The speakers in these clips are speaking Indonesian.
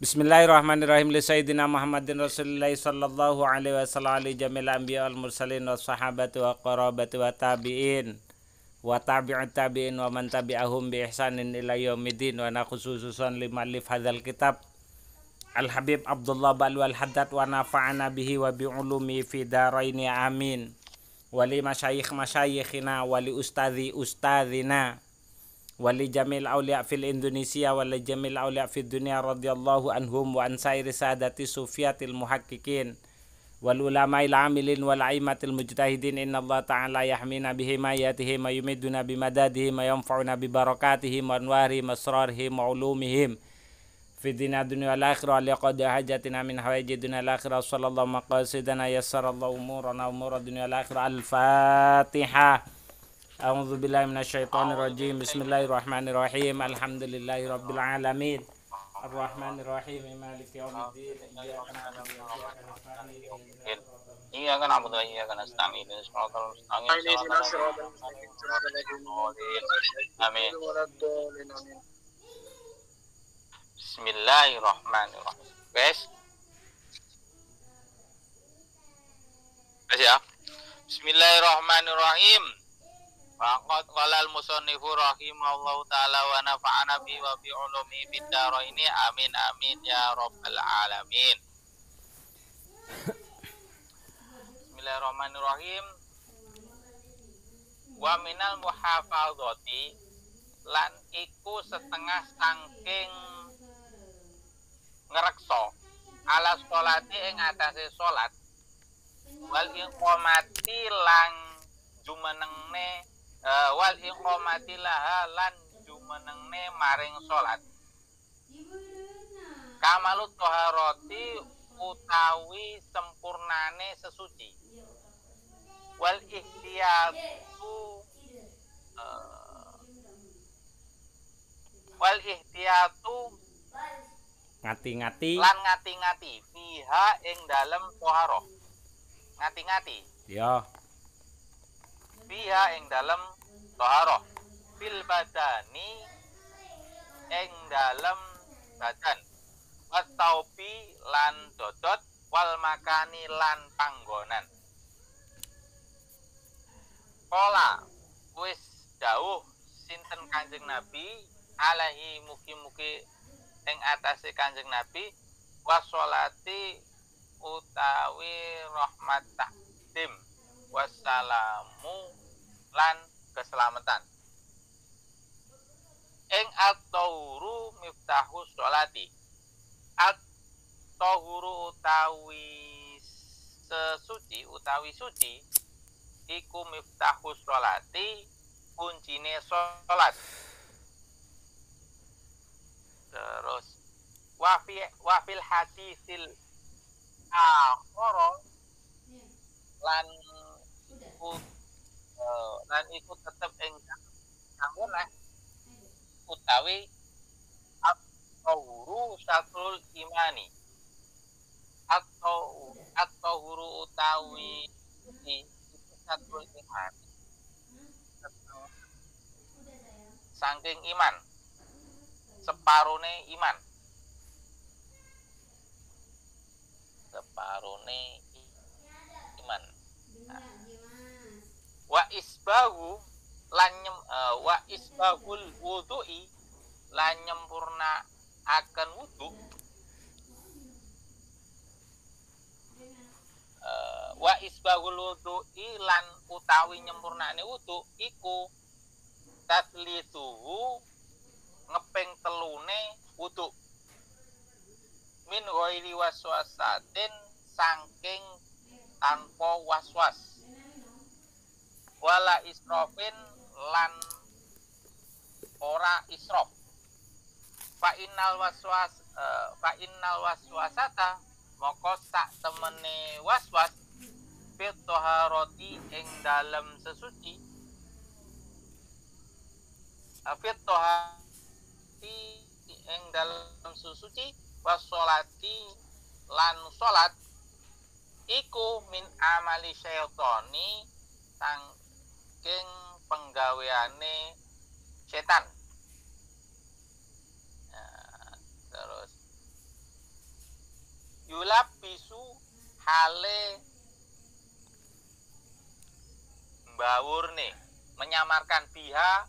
Bismillahirrahmanirrahim li sayyidina Muhammadin Rasulillah sallallahu alaihi wasallam ali jamil anbiya wal mursalin wa sahabati wa qarabati wa tabi'in wa tabi'ut tabi'in wa man tabi'ahum bi ihsanin ila yaumiddin wa na khususan lima alif hadzal kitab Al Habib Abdullah Balwi Al Haddad wa nafa'ana bihi wa bi ulumi fi daraini amin wa li masyayikhina wa li ustadzina wali jamil aulia fil Indonesia wali jamil aulia fid dunia radhiyallahu anhum wa an sairi sadati sufiyatil muhaqqiqin wal ulama'il amilin wal aimatil mujtahidin innallaha ta'ala yahmina bihimayatihi ma yumiduna bimadadihi ma yanfa'una bi barakatihi wa anwari masrarihim wa ulumihim fi dunya wal akhirah li qad hajatina min hawaiji dunya wal akhirah sallallahu maqasidana yassarallahu umurana umur dunya wal akhirah. Al-Fatihah. A'udzu billahi minasyaitonir rajim. Bismillahirrahmanirrahim. Alhamdulillahi rabbil alamin. Arrahmanir rahim. Maliki yaumiddin. Iyyaka na'budu wa iyyaka nasta'in. Shiratal mustaqim. Amin. Bismillahirrahmanirrahim. Guys. Guys ya. Bismillahirrahmanirrahim. Faqad qala al-musannifu rahimahullahu ta'ala wa nafa'ana bi wa bi ulumi bid daraini amin amin ya rabbal alamin. Bismillahirrahmanirrahim. Wa minal muhafadzati lan iku setengah saking ngrekso ala sholati ing atase salat wal iqamati lan jumenengne wal iqamati laha lan jumenengne maring salat kamalut toharoti utawi sempurnane sesuci wal ihtiyatu ngati-ngati lan ngati-ngati fiha ing dalem toharoh ngati-ngati ya fiha ing dalem toharoh fil badani ing dalem badan wataubi lan dodot wal makani lan panggonan. Kola wis dawuh sinten Kanjeng Nabi alaihi mugi-mugi ing atase Kanjeng Nabi washolati utawi rahmat takdim wassalamu lan keselamatan ing at-tahuru miftahu sholati at-tahuru utawi sesuci utawi suci iku miftahu sholati kuncine sholat. Terus wafil hadisil akhara lan iku tetep ing kanggonan utawi at-tahuru syatrul imani at-tahuru utawi syatrul imani saking iman separone iman wa isbahu lan wa isbahul wudu'i lan nyempurna akan wudu wa isbahul wudu'i lan utawi nyempurnane wudu iku taslisuhu ngeping telune wudu min ghairi waswasatin saking tanpa waswas wala israfin lan ora israf fa innal waswasata moko sak temene waswas fit toharoti ing dalem sesuci fit toharoti ing dalem sesuci wassolati lan salat iku min amali syaitani saking penggaweane setan. Terus hale mbawur nih menyamarkan biha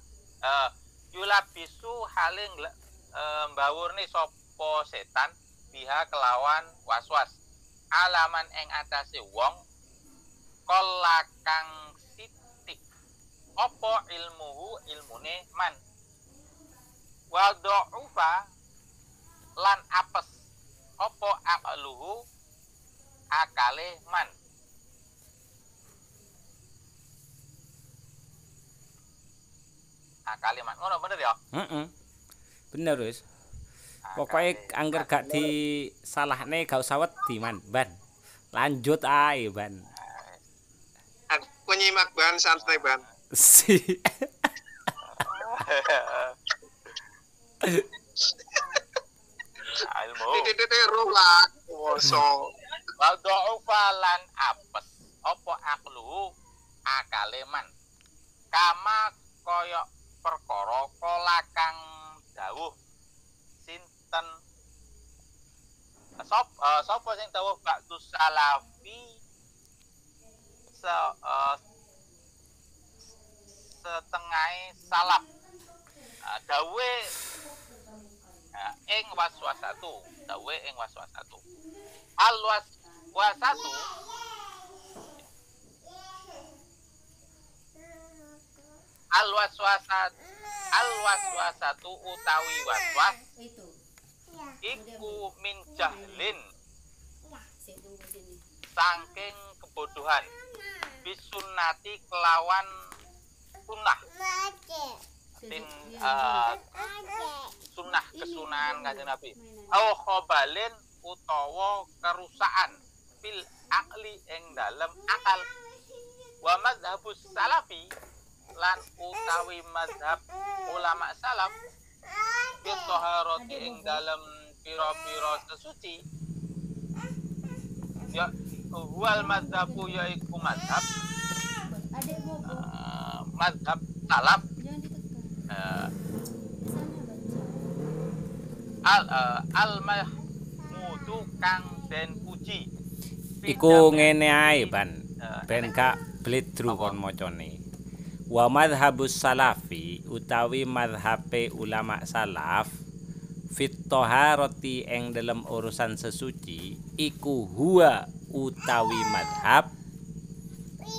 yulabisu hale mbawur nih sopo setan biha kelawan waswas alaman eng atase wong kolakang sitik opo ilmuhu ilmune man wadu'ufa lan apes opo aqluhu akale man akale man ngono bener ya bener wis pokoknya angger gak disalahne gak usah wedi man ban lanjut ae ban Aku nyimak ban santai ban. si ilmu Titik rulah poso. wadu'ufa lan apes opo aqluhu akale man kama koyok perkara kolakang dawuh sinten sapa sing dawuh ba'du salafi setengah salaf dawe ing waswasatu dawe ing waswasatu al waswasatu al waswasatu utawi waswas iku min jahlin saking kebodohan bisunnati kelawan sunnah sunnah kesunahan kanjeng Nabi au khobalin utawa kerusakan fil akli ing dalem akal wa mazhabus salafi lan utawi mazhab ulama salaf fi taharati ing dalem pira-pira sesuci ya wal mazhabu yaiku mazhab mazhab salaf al mahmudu kang den puji iku ngene ae ban ben gak bledru kon macane wa madhabus salafi utawi madhabe ulama salaf fit taharati ing dalam urusan sesuci iku huwa utawi madhab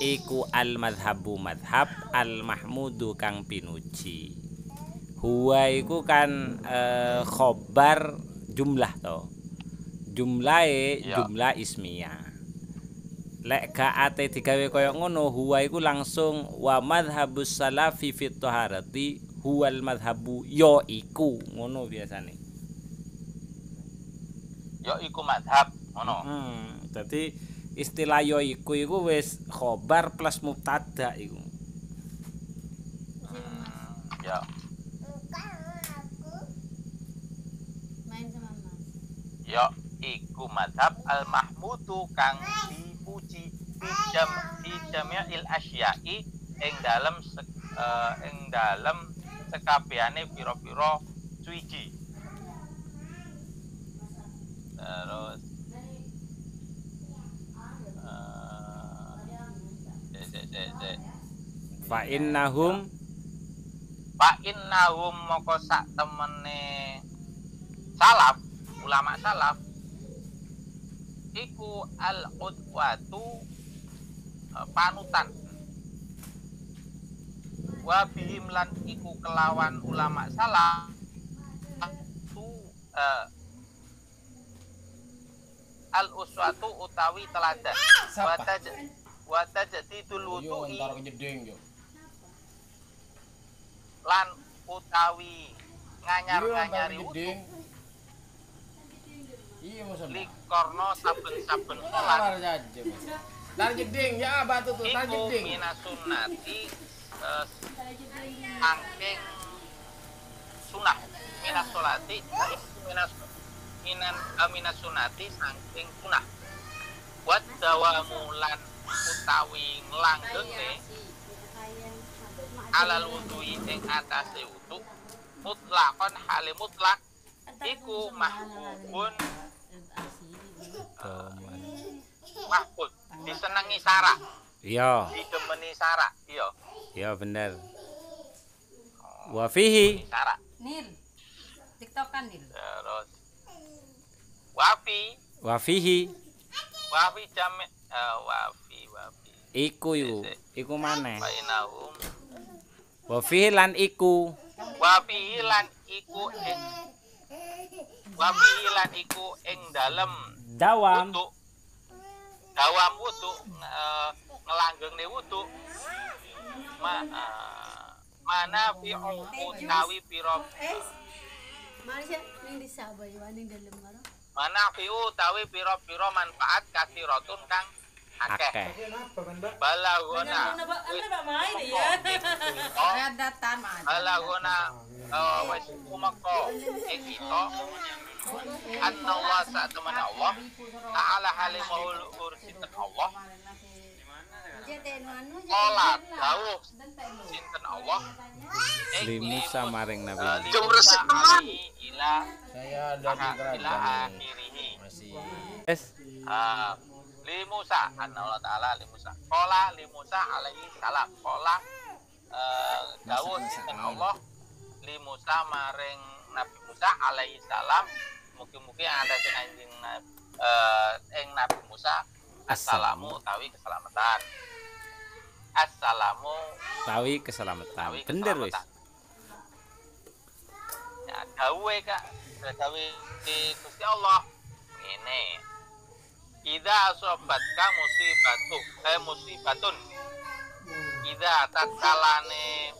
iku al madhabu madhab al mahmudu kang pinuji huwa iku kan khobar jumlah to jumlahe jumlah ismiyah lek gak ate digawe kaya ngono huwa iku langsung wa madhabus salafi fit taharati huwal madhabu ya iku ngono biasane ya iku madhab ngono dadi istilah ya iku wis khobar plus mubtada iku ya main sama Mas ya iku madhab al mahmudu kang dipuji di jami'il asyai ing dalem sekabehane pira-pira suci terus fa innahum moko sak temene salaf ulama salaf iku al qudwatu panutan wa bihim lan iku kelawan ulama salaf tu al uswatu utawi teladan wa tajdidul wudu'i lan utawi nganyar-nganyari wudu iya maksudnya likorno saben-saben salat tar jeding ya batu tuh tar iku jeding minasunati angking sunah minasolati minasunati saking sunah buat dawamulan utawi nglanggenge alal wudu'i ing atase wudu mutlakon hale mutlak iku mahbubun mahfud. Disenengi Sarah. Iya. Didemeni Sarah. Iya. Iya bener. Wa fihi. Sarah. Nil. TikTokan Nil. Terus wafi jami wafi Iku yu. Iku maneh. bainahum Wa fihi lan iku. wafi lan iku ing dalem Dawam. dawam wudu ngelanggengne wudu mana fi utawi pira Malaysia ning disabay waning dalem karo. mana fi utawi pira-pira manfaat kasiratun kang akeh balagona Datan mah. balagona wis umako ing kita Allah saat teman Allah ta'ala halimahul ursinten Allah Olah dawuh sinten Allah Li Musa maring Nabi. Jom resik teman. ila Saya ada di ila kerajaan akhirihi masih Yes. li Musa Allah taala li Musa qala li Musa alaihi salam qala dawuh sinten Allah li Musa maring Nabi Musa alaihi salam mugi-mugi ada sing anjing ing Nabi Musa assalamu utawi keselamatan assalamu Tawi keselamatan. Bener wis. ya dawuhe Kak dawuhe Gusti Allah ngene idza asobatka musibatun idza takalane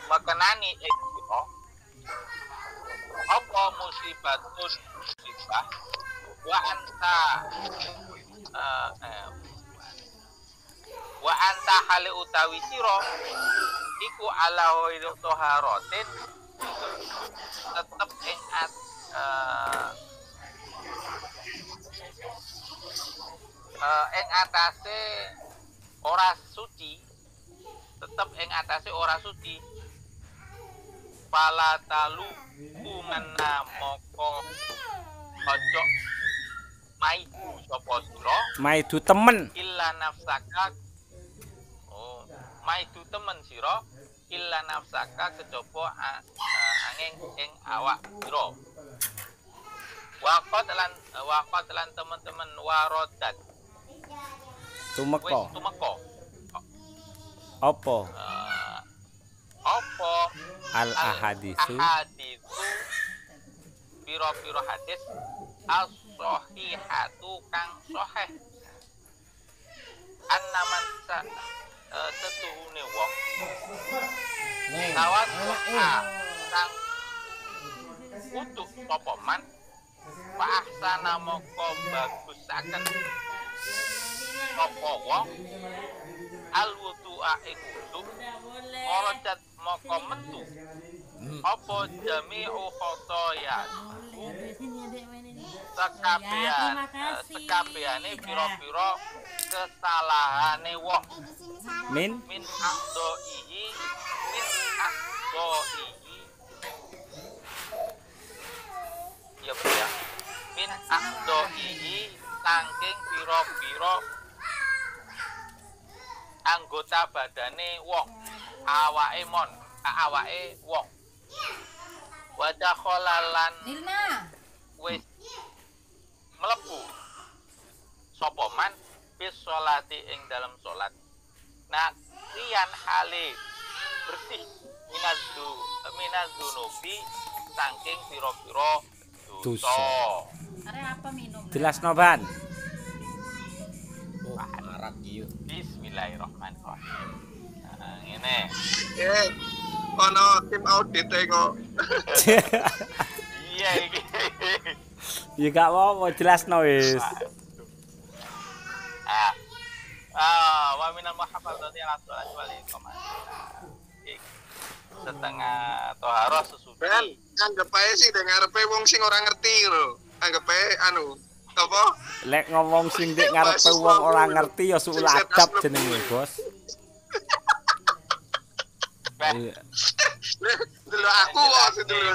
makanani sira apa musibah wa anta hale utawi sira iku ala toharotin tetep ing atase ora suci tetep ing atase ora suci pala talu kumana moko ojo maiku sapa sira Maidu temen. illa nafsaka maidu temen sira illa nafsaka kejaba angin ing awak sira waqat lan teman-teman warodat Tumeka. wis tumeka Apa? apa Al ahadisu. piro-piro hadis as-sahihatu kang sahih annaman setuhune wong tawat kang utuh sapa man wa ahsana moko bagusaken sapa wong alwudu'a ing wudu orojat moko metu apa jami'u khotoya sekabehane pira-pira kesalahane wong Min akdoihi ya bener ya min akdoihi saking pira-pira anggota badane wong awake wong wadakholalan Nilna. wis mlebu sapa man bis sholati ing dalam salat nah riyan hale bersih minazunubi saking pira-pira dosa Are apa minum? jelasno ban. marak gitu. Bismillahirrahmanirrahim nah ngene Ono tim audit kok. iya iki Ya gak apa-apa jelasno wis. Wa minal muhafadzati ala sholati wal iqamah. Setengah toharoh sesuci. Ben, anggap ae sih dek ngarepe wong sing ora ngerti lho. Anggap ae anu, apa? Lek ngomong sing ndek ngarepe wong ora ngerti ya suul adab jenenge, Bos. Iya. Dulu aku kok dulu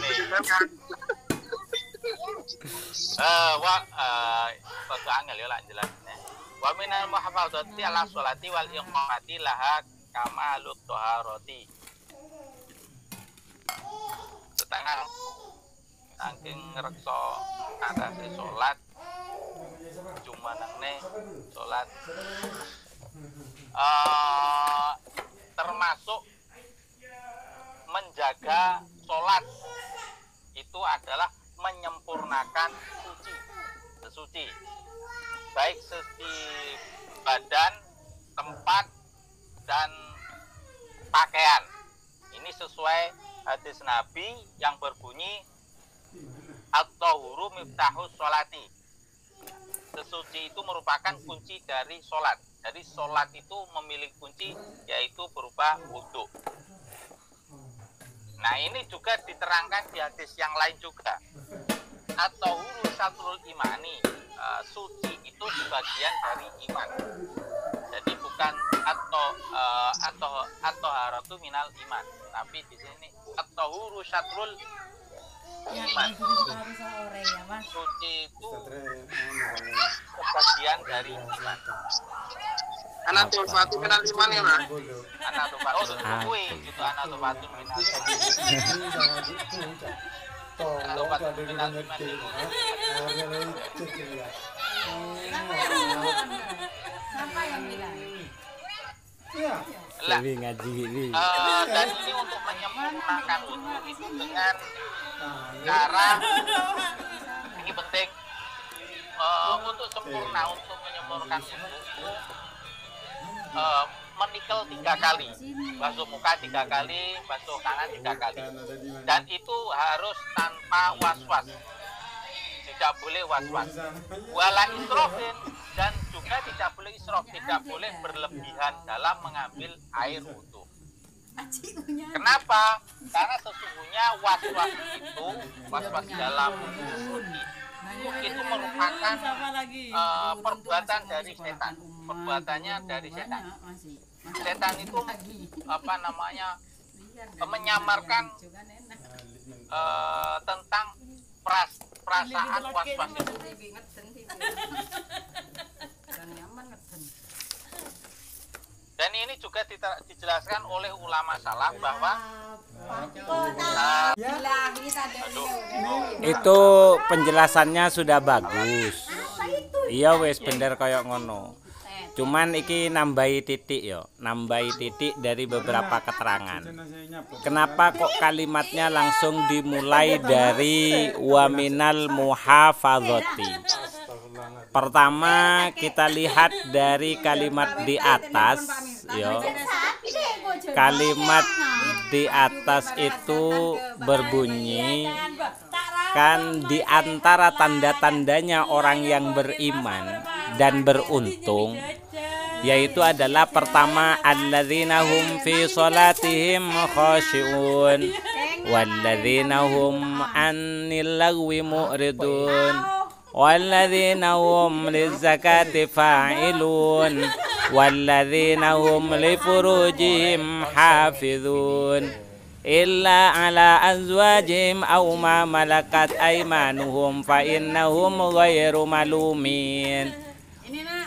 Kok angel ya lak jelasne. Wa minal muhafadzati ala sholati wal iqamati laha kamalut thaharati. Setengah saking reksa atase salat cuma nangne salat termasuk menjaga salat itu adalah menyempurnakan suci baik sisi badan, tempat dan pakaian. Ini sesuai hadis Nabi yang berbunyi at-tahuru miftahus sholati. Sesuci itu merupakan kunci dari sholat. Jadi sholat itu memiliki kunci, yaitu berupa wudhu. Nah ini juga diterangkan di hadis yang lain juga. At-tahuru syatrul imani. Suci itu sebagian dari iman. Jadi bukan atau haratu minal iman, tapi di sini at-tahuru syatrul iman. Suci itu sebagian dari iman. Anak tuh satu kenal iman ya Mas. Anak tuh baru kuwi itu anak tuh batu minal. Siapa yang bilang? Lebih ngaji ini. Dan ini untuk menyempurnakan wudhu itu dengan cara ini penting untuk sempurna, untuk menyempurnakan wudhu menikel 3 kali, basuh muka 3 kali, basuh tangan 3 kali, dan itu harus tanpa was-was, tidak boleh was-was. Wala israfin, dan juga tidak boleh israf, tidak boleh berlebihan dalam mengambil air wudhu. Kenapa? Karena sesungguhnya was-was itu, was-was dalam wudhu itu merupakan perbuatan dari setan. Perbuatannya dari setan. Setan itu menyamarkan tentang perasaan was-was itu. Dan ini juga dijelaskan oleh ulama salaf bahwa itu penjelasannya sudah bagus. Iya wes bener kayak ngono. Cuman iki nambahi titik yo, nambahi titik dari beberapa keterangan. Kenapa kok kalimatnya langsung dimulai dari waminal muhafadzati? Pertama kita lihat dari kalimat di atas yo. Kalimat di atas itu berbunyi kan di antara tanda-tandanya orang yang beriman dan beruntung yaitu adalah pertama alladzina hum fi salatihim khashi'un walladzina hum 'anil lagwi mu'ridun walladzina hum lizakati fa'ilun walladzina hum li furujihim hafizun illa ala azwajihim aw ma malakat aymanuhum fa innahum ghairu malumin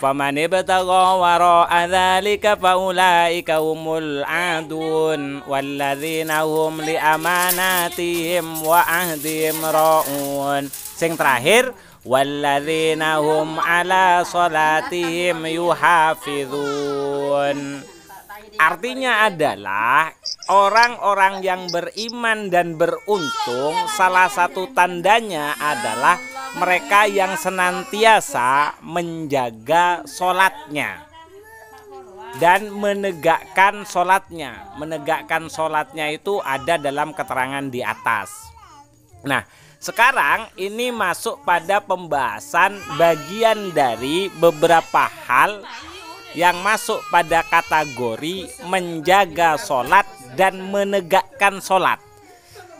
faman ibtagha wara'a dzalika fa ulaika humul adun walladzina hum li amanatihim wa ahdihim ra'un. Sing terakhir walladzina hum ala salatihim yuhafizun. Artinya adalah orang-orang yang beriman dan beruntung, salah satu tandanya adalah mereka yang senantiasa menjaga sholatnya dan menegakkan sholatnya. Menegakkan sholatnya itu ada dalam keterangan di atas. Nah, sekarang ini masuk pada pembahasan bagian dari beberapa hal yang masuk pada kategori menjaga sholat dan menegakkan sholat.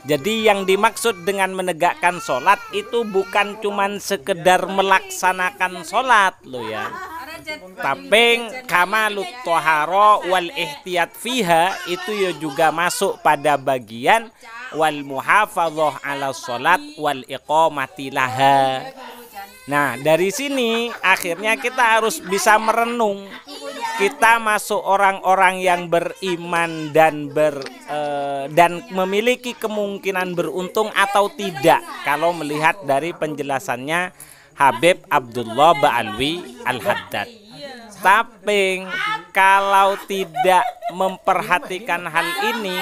Jadi yang dimaksud dengan menegakkan sholat itu bukan cuman sekedar melaksanakan sholat loh ya, tapi kamalut toharo wal ihtiyat fiha itu ya juga masuk pada bagian wal muhafadzah ala sholat wal iqamati laha. Nah, dari sini akhirnya kita harus bisa merenung. Kita masuk orang-orang yang beriman dan dan memiliki kemungkinan beruntung atau tidak kalau melihat dari penjelasannya Habib Abdullah Ba'alwi Al-Haddad. Tapi kalau tidak memperhatikan hal ini,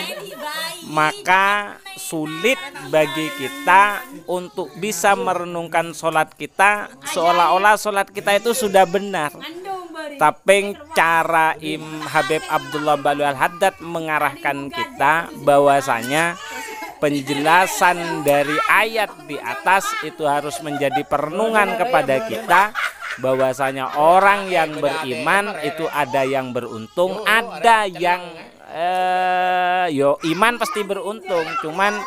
maka sulit bagi kita untuk bisa merenungkan sholat kita seolah-olah sholat kita itu sudah benar. Tapi cara Habib Abdullah Ba'alwi Al-Haddad mengarahkan kita bahwasanya penjelasan dari ayat di atas itu harus menjadi perenungan kepada kita, bahwasanya orang yang beriman itu ada yang beruntung, ada yang iman pasti beruntung, cuman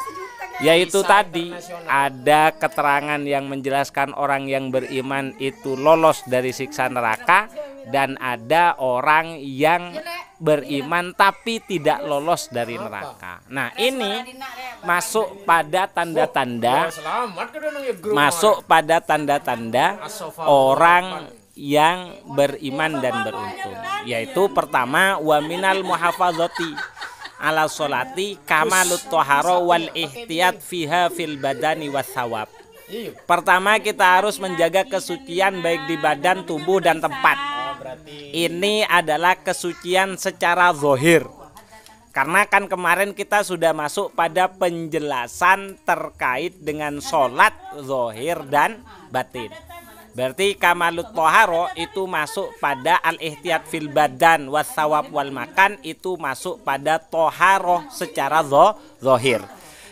yaitu tadi ada keterangan yang menjelaskan orang yang beriman itu lolos dari siksa neraka, dan ada orang yang beriman tapi tidak lolos dari neraka. Nah, ini masuk pada tanda-tanda orang yang beriman dan beruntung, yaitu pertama wa minal muhafazati ala sholati kamalut thahara wal ihtiyat fiha fil badani was thawab. Pertama, kita harus menjaga kesucian baik di badan, tubuh dan tempat. Ini adalah kesucian secara zahir. Karena kan kemarin kita sudah masuk pada penjelasan terkait dengan sholat zahir dan batin. Berarti kamalut thahara itu masuk pada al-ihtiyat fil badan was thawab wal makan, itu masuk pada thahara secara zahir.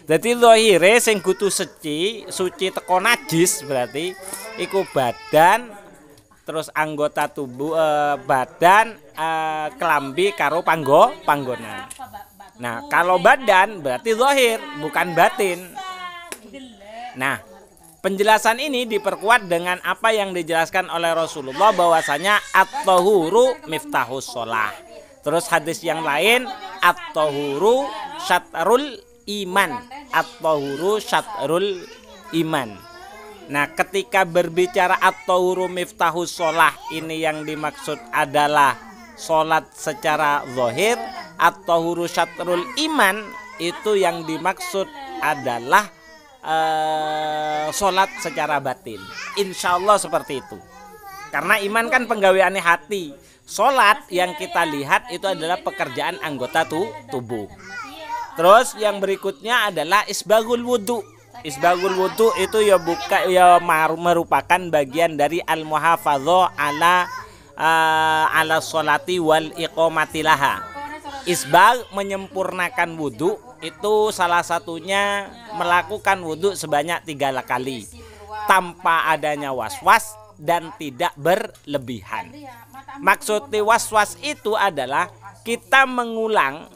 Jadi zahire sing kudu suci teko najis, berarti iku badan, terus anggota tubuh, badan, kelambi karo panggonan. Nah, kalau badan berarti zahir, bukan batin. Nah, penjelasan ini diperkuat dengan apa yang dijelaskan oleh Rasulullah bahwasanya at-tahuru miftahus sholah. Terus hadis yang lain, at-tahuru syatrul iman, at-tahuru syatrul iman. Nah, ketika berbicara at-tahuru miftahus sholah, ini yang dimaksud adalah sholat secara zahir. At-tahuru syatrul iman, itu yang dimaksud adalah sholat secara batin. Insya Allah seperti itu. Karena iman kan penggaweannya hati. Sholat yang kita lihat itu adalah pekerjaan anggota tubuh. Terus yang berikutnya adalah isbagul wudu. Isbagul wudu itu merupakan bagian dari al-muhafadzah ala sholati wal iqamati laha. Isbag menyempurnakan wudu, itu salah satunya melakukan wudu sebanyak 3 kali tanpa adanya was-was dan tidak berlebihan. Maksud was-was itu adalah kita mengulang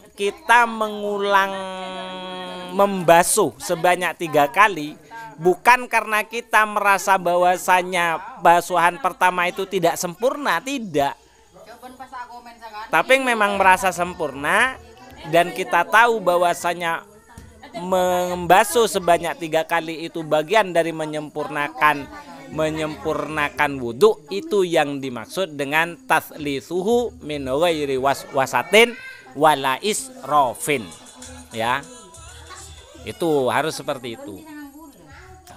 membasuh sebanyak 3 kali, bukan karena kita merasa bahwasanya basuhan pertama itu tidak sempurna, tidak. Tapi memang merasa sempurna, dan kita tahu bahwasanya membasuh sebanyak 3 kali itu bagian dari menyempurnakan wudhu. Itu yang dimaksud dengan taslisuhu min ghairi waswasatin wala israfin, ya. Itu harus seperti itu.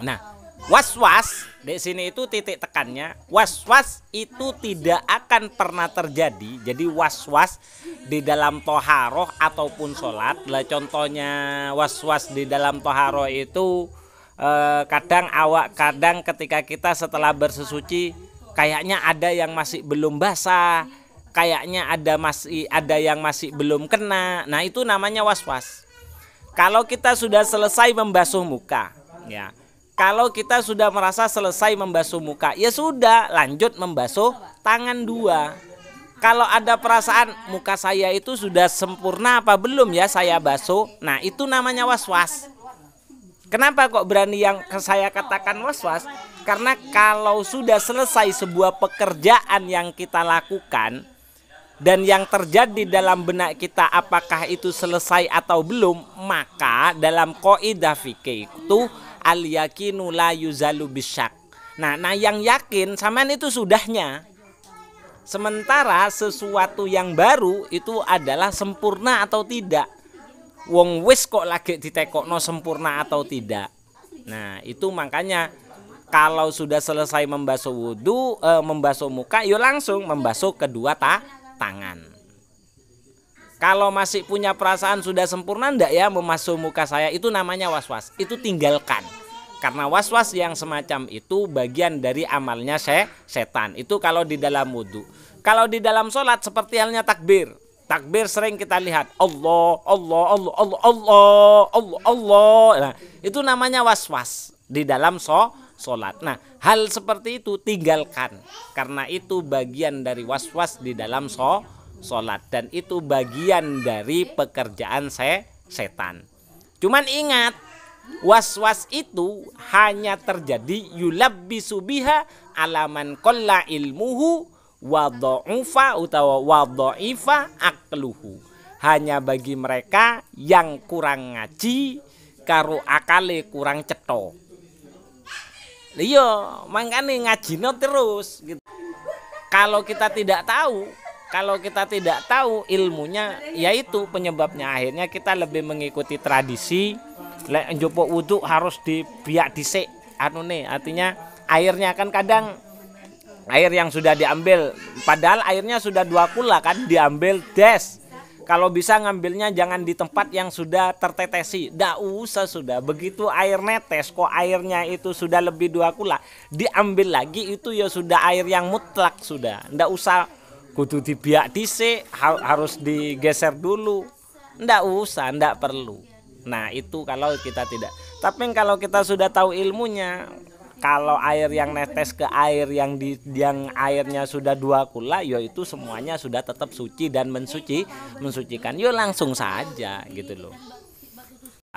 Nah, was-was di sini itu titik tekannya. Was-was itu tidak akan pernah terjadi. Jadi was-was di dalam toharoh ataupun sholat. Lah contohnya was-was di dalam toharoh itu kadang ketika kita setelah bersesuci kayaknya ada yang masih belum basah, kayaknya ada yang masih belum kena. Nah, itu namanya was-was. Kalau kita sudah selesai membasuh muka, ya. Kalau kita sudah merasa selesai membasuh muka, ya sudah, lanjut membasuh tangan 2. Kalau ada perasaan muka saya itu sudah sempurna apa belum ya saya basuh, nah itu namanya was-was. Kenapa kok berani yang saya katakan was-was? Karena kalau sudah selesai sebuah pekerjaan yang kita lakukan dan yang terjadi dalam benak kita apakah itu selesai atau belum, maka dalam kaidah fikih itu al yakinu la yuzalu bisyak. Nah yang yakin sampean itu sudahnya. Sementara sesuatu yang baru itu adalah sempurna atau tidak. Wong wis kok lagi ditekokno sempurna atau tidak. Nah itu makanya kalau sudah selesai membasuh wudu, membasuh muka, yo langsung membasuh kedua tangan. Kalau masih punya perasaan sudah sempurna ndak ya membasuh muka saya, itu namanya was-was. Itu tinggalkan. Karena was-was yang semacam itu bagian dari amalnya setan. Itu kalau di dalam wudu. Kalau di dalam sholat seperti halnya takbir. Takbir sering kita lihat Allah, Allah, Allah, Allah, Allah, Allah, Allah. Nah, itu namanya was-was di dalam sholat. Nah, hal seperti itu tinggalkan. Karena itu bagian dari was-was di dalam sholat. Dan itu bagian dari pekerjaan setan. Cuman ingat, was-was itu hanya terjadi yulabbisu biha alaman qalla ilmuhu wa dha'ufa utawa wa dha'ifa aqluhu. Hanya bagi mereka yang kurang ngaji karo akale kurang cetha. Iya, makane ngajino terus gitu. Kalau kita tidak tahu ilmunya, yaitu penyebabnya akhirnya kita lebih mengikuti tradisi. Lek njupuk wudu harus dibiak dhisik artinya airnya kan kadang air yang sudah diambil padahal airnya sudah 2 kula kan diambil des. Kalau bisa ngambilnya jangan di tempat yang sudah tertetesi. Ndak usah sudah begitu air netes kok airnya itu sudah lebih 2 kula diambil lagi itu ya sudah air yang mutlak sudah. Ndak usah kudu dibiak dhisik harus digeser dulu. Ndak usah, ndak perlu. Nah itu kalau kita tidak. Tapi kalau kita sudah tahu ilmunya, kalau air yang netes ke air yang airnya sudah 2 kula, ya itu semuanya sudah tetap suci dan mensucikan. Yo langsung saja gitu loh.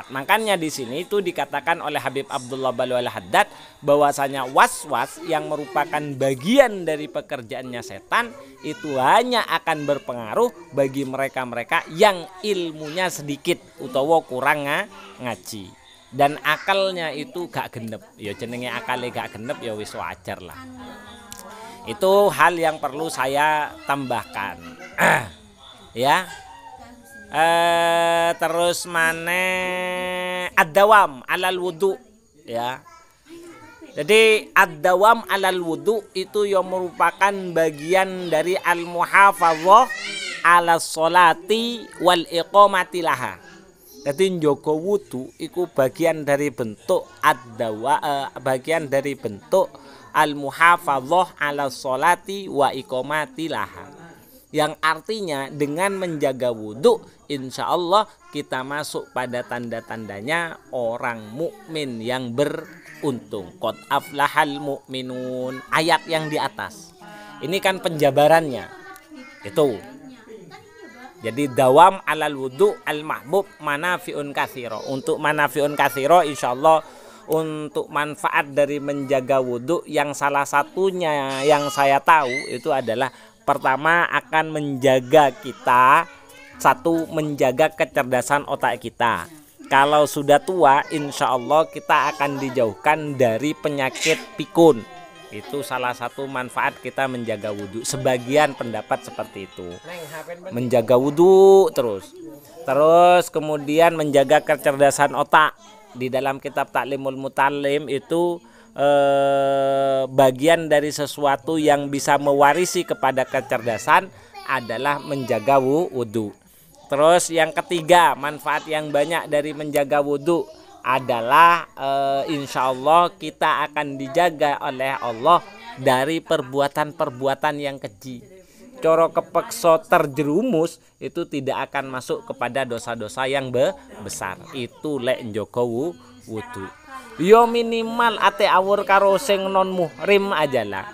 Makanya di sini itu dikatakan oleh Habib Abdullah Balwi Al-Haddad bahwasanya was-was yang merupakan bagian dari pekerjaannya setan itu hanya akan berpengaruh bagi mereka-mereka yang ilmunya sedikit utawa kurang ngaji dan akalnya itu gak genep. Ya jenenge akale gak genep ya wis wajar lah. Itu hal yang perlu saya tambahkan. Ya. Terus ad-dawam alal wudu ya. Jadi ad-dawam alal wudu itu yang merupakan bagian dari al-muhafadzah ala sholati wal iqamati laha. Jadi njogo wudu itu bagian dari bentuk bagian dari bentuk al-muhafadzah ala sholati wa iqamati laha. Yang artinya dengan menjaga wudhu insya Allah kita masuk pada tanda-tandanya orang mukmin yang beruntung. Qad aflahal mu'minun, ayat yang di atas. Ini kan penjabarannya. Itu. Jadi dawam alal wudhu al-mahbub manafi'un katsira. Untuk manafi'un katsira insya Allah untuk manfaat dari menjaga wudhu yang salah satunya yang saya tahu itu adalah pertama akan menjaga kita, satu menjaga kecerdasan otak kita. Kalau sudah tua insya Allah kita akan dijauhkan dari penyakit pikun. Itu salah satu manfaat kita menjaga wudhu. Sebagian pendapat seperti itu. Menjaga wudhu terus kemudian menjaga kecerdasan otak. Di dalam kitab Ta'limul Mutalim itu bagian dari sesuatu yang bisa mewarisi kepada kecerdasan adalah menjaga wudhu. Terus yang ketiga, manfaat yang banyak dari menjaga wudhu adalah insya Allah kita akan dijaga oleh Allah dari perbuatan-perbuatan yang keji. Coro kepekso terjerumus itu tidak akan masuk kepada dosa-dosa yang besar. Itu lek njogo wudhu. Yo minimal ate awur karo sing non muhrim aja lah.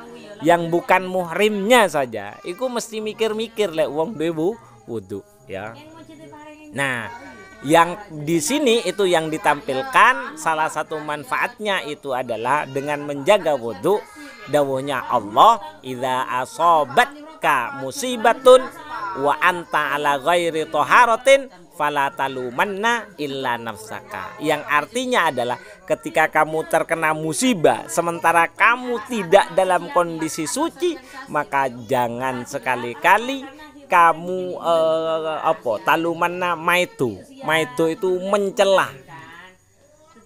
Yang bukan muhrimnya saja iku mesti mikir-mikir lek wong duwe wudhu ya. Nah, yang di sini itu yang ditampilkan salah satu manfaatnya itu adalah dengan menjaga wudhu. Dawuhnya Allah, idza asobatka musibatun wa anta ala ghairi taharatin fala talumanna illa nafsaka. Yang artinya adalah ketika kamu terkena musibah sementara kamu tidak dalam kondisi suci, maka jangan sekali-kali kamu talumanna maitu itu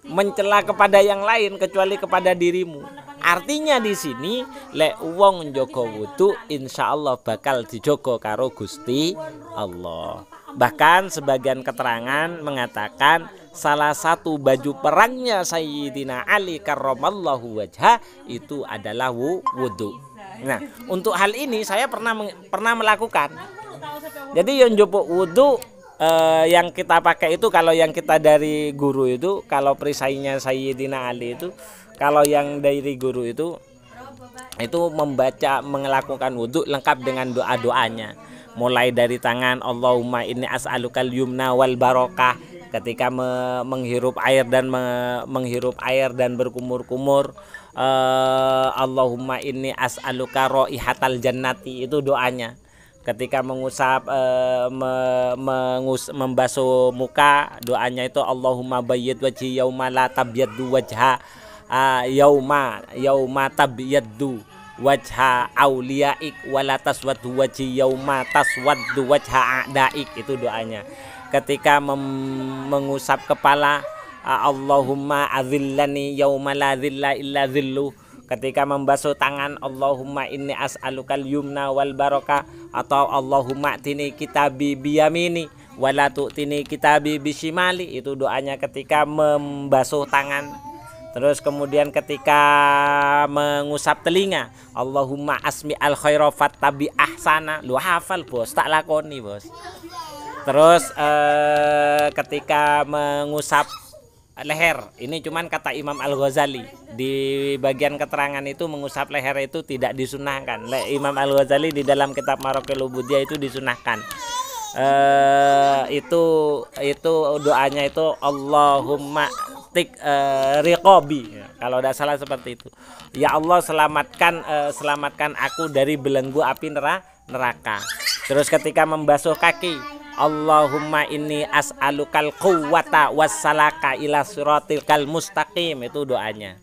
mencela kepada yang lain kecuali kepada dirimu. Artinya di sini lek wong njogo wudu insyaallah bakal dijogo karo Gusti Allah. Bahkan sebagian keterangan mengatakan salah satu baju perangnya Sayyidina Ali karramallahu wajha itu adalah wudu. Nah, untuk hal ini saya pernah melakukan. Jadi yang jopo wudu yang kita pakai itu, kalau yang kita dari guru itu, kalau perisainya Sayyidina Ali itu, kalau yang dari guru itu melakukan wudhu lengkap dengan doa-doanya. Mulai dari tangan Allahumma inni as'alukal yumna wal barokah ketika menghirup air dan berkumur-kumur. Allahumma inni as'aluka raihatal jannati, itu doanya. Ketika membasuh muka, doanya itu Allahumma bayyid wajhi yauma la tabyaddu wajha yauma tabyaddu wajha auliyaik wala taswaddu wajhi yauma taswaddu wajha a'daik, itu doanya. Ketika mengusap kepala, Allahumma azillani yauma la zilla illa zillu. Ketika membasuh tangan, Allahumma inni as'alukal yumna wal barokah, atau Allahumma atini kitabi biyamini wala tu'tini kitabi bishimali, itu doanya ketika membasuh tangan. Terus kemudian ketika mengusap telinga, Allahumma asmi al khairafat tabi ahsana. Lu hafal bos, tak lakoni bos. Terus ketika mengusap leher, ini cuman kata Imam Al-Ghazali, di bagian keterangan itu mengusap leher itu tidak disunahkan. Imam Al-Ghazali di dalam kitab Maraqil Ubudiyah itu disunahkan. Itu doanya itu Allahumma riqabi, kalau tidak salah seperti itu. Ya Allah, selamatkan aku dari belenggu api neraka. Terus ketika membasuh kaki, Allahumma inni as'alukal quwwata wassalaka ila siratikal mustaqim, itu doanya.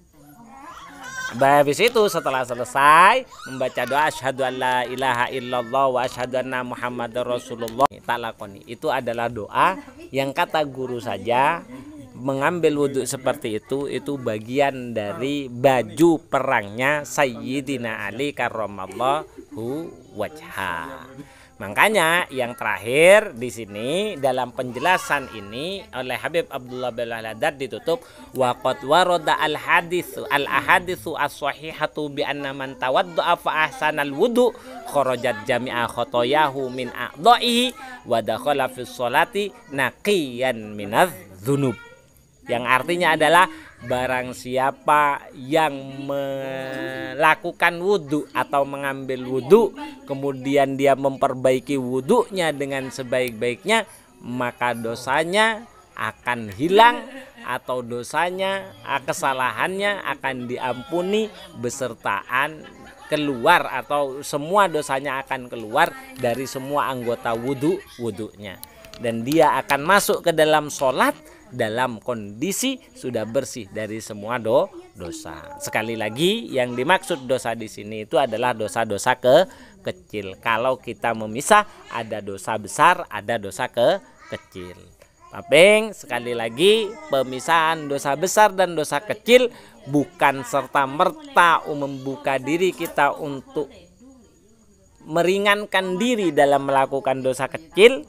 Habis itu setelah selesai membaca doa asyhadu alla ilaha illallah wa asyhadu anna muhammadar rasulullah, talakoni. Itu adalah doa yang kata guru saja mengambil wudhu seperti itu bagian dari baju perangnya Sayyidina Ali karramallahu wajha. Makanya yang terakhir di sini dalam penjelasan ini oleh Habib Abdullah bin Al-Haddad ditutup waqad warada al-ahaditsu as-sahihatu bi anna man tawaddaa fa ahsanal wudu kharajat jami'a khotoyahu min a'dha'ihi wa dakhala fi sholati naqiyan minadz dzunub. Yang artinya adalah barang siapa yang melakukan wudhu atau mengambil wudhu kemudian dia memperbaiki wudhunya dengan sebaik-baiknya, maka dosanya akan hilang atau kesalahannya akan diampuni besertaan keluar, atau semua dosanya akan keluar dari semua anggota wudhunya, dan dia akan masuk ke dalam sholat dalam kondisi sudah bersih dari semua dosa. Sekali lagi, yang dimaksud dosa di sini itu adalah dosa-dosa kecil. Kalau kita memisah, ada dosa besar, ada dosa kecil. Tapi sekali lagi, pemisahan dosa besar dan dosa kecil bukan serta-merta membuka diri kita untuk meringankan diri dalam melakukan dosa kecil.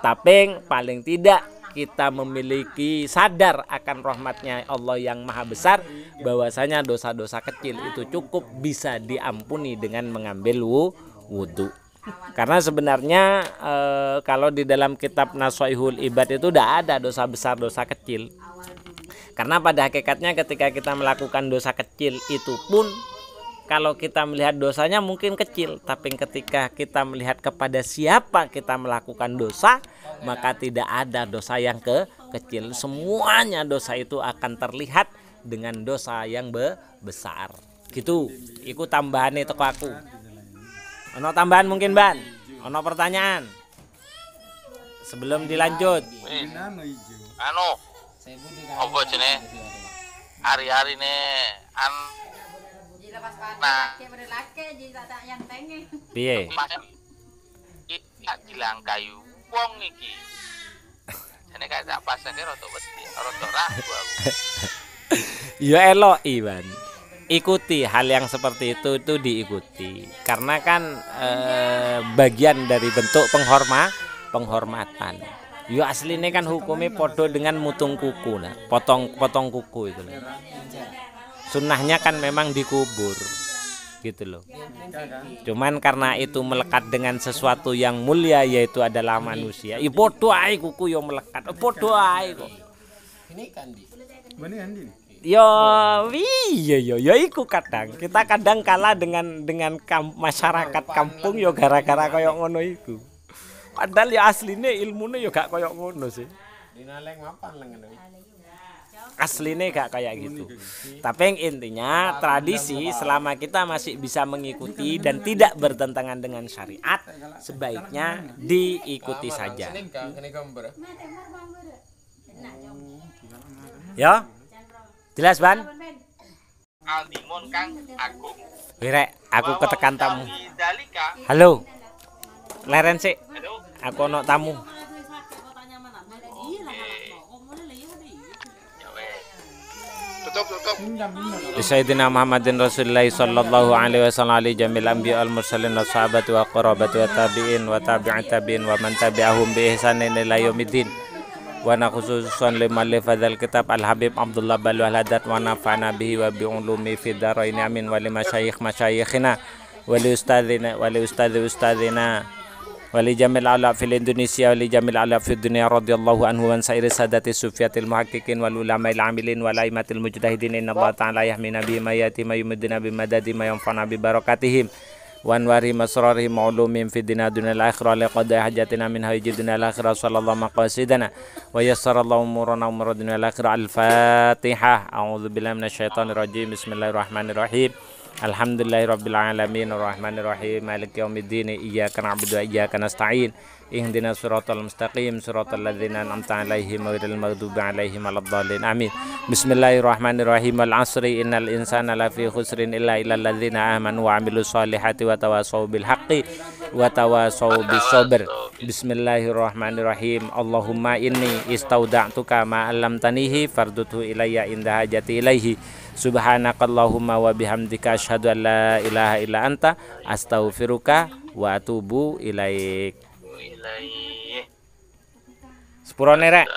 Tapi paling tidak kita memiliki sadar akan rahmatnya Allah yang maha besar, bahwasanya dosa-dosa kecil itu cukup bisa diampuni dengan mengambil wudhu. Karena sebenarnya kalau di dalam kitab Nashaihul Ibad itu tidak ada dosa besar, dosa kecil. Karena pada hakikatnya ketika kita melakukan dosa kecil itu pun, kalau kita melihat dosanya mungkin kecil, tapi ketika kita melihat kepada siapa kita melakukan dosa, maka tidak ada dosa yang kecil. Semuanya dosa itu akan terlihat dengan dosa yang besar. Gitu. Ikut tambahan itu aku. Ono tambahan mungkin, Ban? Ono pertanyaan? sebelum dilanjut. Wis. Anu, apa jenenge? Hari-hari ne nah, Piye? iki gilang kayu wong iki. Jane gak tak pasake rada wedi, rada ragu aku. Ya elok Iwan. Ikuti hal yang seperti itu diikuti. Karena kan bagian dari bentuk penghormatan. Ya aslinya kan hukumnya podo dengan mutung kuku nah, potong kuku itu. Sunnahnya kan memang dikubur. Gitu loh. Cuman karena itu melekat dengan sesuatu yang mulia yaitu adalah manusia. Ya podo ae kuku yo melekat. Podo ae kok. Ini kandi. Yo iku kadang kita kadang kalah dengan masyarakat kampung yo gara-gara koyo ngono iku. Padahal ya asline ilmune yo gak koyo ngono sih. Dinaleng mapan lengen. Aslinya gak kayak gitu. Tapi yang intinya tradisi selama kita masih bisa mengikuti dan tidak bertentangan dengan syariat, sebaiknya diikuti saja. Ya, jelas Ban? Aldimun Kang Agung. Wirek, aku ketekan tamu. Dalika. Halo, leren sih. Halo. Aku ono tamu. Tutup. Sayyidina Muhammadin Rasulullah sallallahu alaihi wasallam ali jamil anbiya al mursalin wa sahabati wa qarabati wa tabi'in wa tabi'at tabi'in wa man tabi'ahum bi ihsanin ila yaumiddin. Wa nakhususan liman li fadzal kitab al habib Abdullah Balwa Hadat wa nafa'na bihi wa bi ulumi fid dharain amin wa li masyayikhina wa li ustadzina wa li ustadzina wali jamil ala fil Indonesia wali jamil ala fid dunia radhiyallahu anhu wa sairi sadati sufiyatil muhaqqiqin wal ulama'il amilin wal aimatil mujtahidin innallaha ta'ala yahmi nabi ma yati ma yumuddina bi madadi ma yanfa'una bi barakatihim wa anwari masrarihim ulumim fid dunya dunal akhirah liqada hajatina min hajidina al akhirah sallallahu maqasidana wa yassarallahu umurana umuradina al akhirah al fatihah a'udzu billahi minasyaitonir rajim bismillahirrahmanirrahim. Alhamdulillahirabbil alamin arrahmanir rahim maliki yaumiddin iyyaka na'budu wa iyyaka nasta'in ihdinas siratal mustaqim siratal ladzina an'amta 'alaihim ghairil maghdubi 'alaihim waladdallin amin. Bismillahirrahmanirrahim al 'asri innal insana lafi khusrin illa ladzina amanu wa 'amilus solihati wa tawassaw bil haqqi wa tawassaw bis sabr. Bismillahirrahmanirrahim. Allahumma inni istauda'tuka ma 'allamtanihi farduthu ilayya inda hajati ilaihi. Subhanakallahumma wa bihamdika asyhadu an la ilaha illa anta astaghfiruka wa atubu ilaik. Sepurone rek.